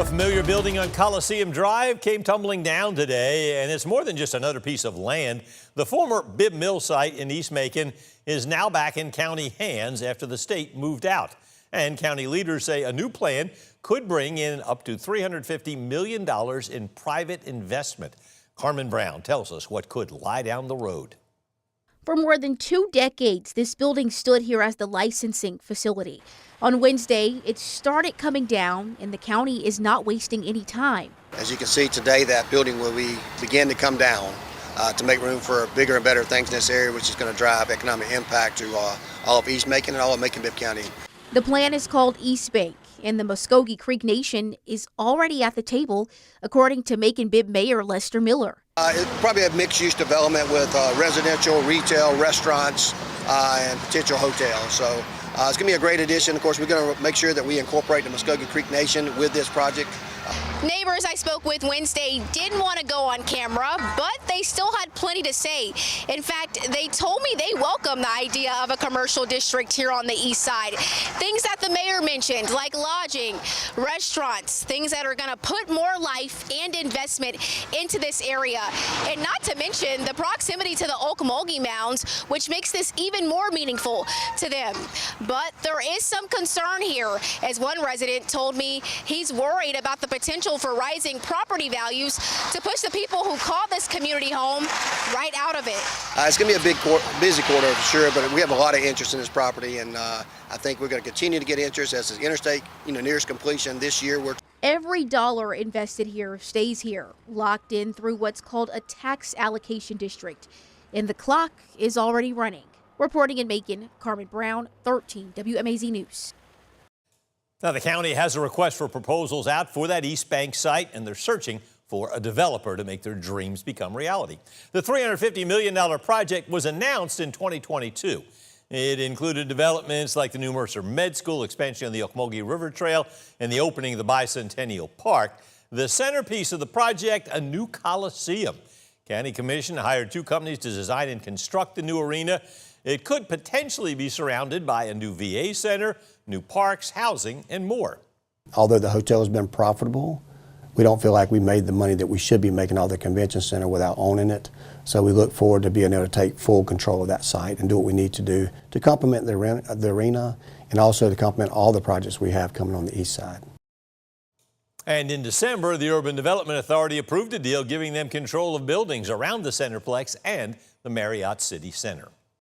A familiar building on Coliseum Drive came tumbling down today, and it's more than just another piece of land. The former Bibb Mill site in East Macon is now back in county hands after the state moved out. And county leaders say a new plan could bring in up to $350 million in private investment. Carmen Brown tells us what could lie down the road. For more than 2 decades, this building stood here as the licensing facility. On Wednesday, it started coming down, and the county is not wasting any time. As you can see today, that building will begin to come down to make room for bigger and better things in this area, which is going to drive economic impact to all of East Macon and all of Macon-Bibb County. The plan is called East Bank, and the Muskogee Creek Nation is already at the table, according to Macon-Bibb Mayor Lester Miller. It's probably a mixed-use development with residential, retail, restaurants, and potential hotels. So it's going to be a great addition. Of course, we're going to make sure that we incorporate the Muskogee Creek Nation with this project. Neighbors I spoke with Wednesday didn't want to go on camera, but they still had plenty to say. In fact, they told me they welcome the idea of a commercial district here on the east side. Things that the mayor mentioned, like lodging, restaurants, things that are going to put more life and investment into this area. And not to mention the proximity to the Ocmulgee Mounds, which makes this even more meaningful to them. But there is some concern here, as one resident told me he's worried about the potential for rising property values to push the people who call this community home right out of it. It's going to be a busy quarter for sure, but we have a lot of interest in this property, and I think we're going to continue to get interest as the interstate nears completion this year. Every dollar invested here stays here, locked in through what's called a tax allocation district, and the clock is already running. Reporting in Macon, Carmen Brown, 13 WMAZ News. Now, the county has a request for proposals out for that East Bank site, and they're searching for a developer to make their dreams become reality. The $350 million project was announced in 2022. It included developments like the new Mercer Med School, expansion of the Ocmulgee River Trail, and the opening of the Bicentennial Park. The centerpiece of the project, a new Coliseum. County Commission hired 2 companies to design and construct the new arena. It could potentially be surrounded by a new VA center, new parks, housing, and more. Although the hotel has been profitable, we don't feel like we made the money that we should be making out of the convention center without owning it. So we look forward to being able to take full control of that site and do what we need to do to complement the arena and also to complement all the projects we have coming on the east side. And in December, the Urban Development Authority approved a deal giving them control of buildings around the Centerplex and the Marriott City Center.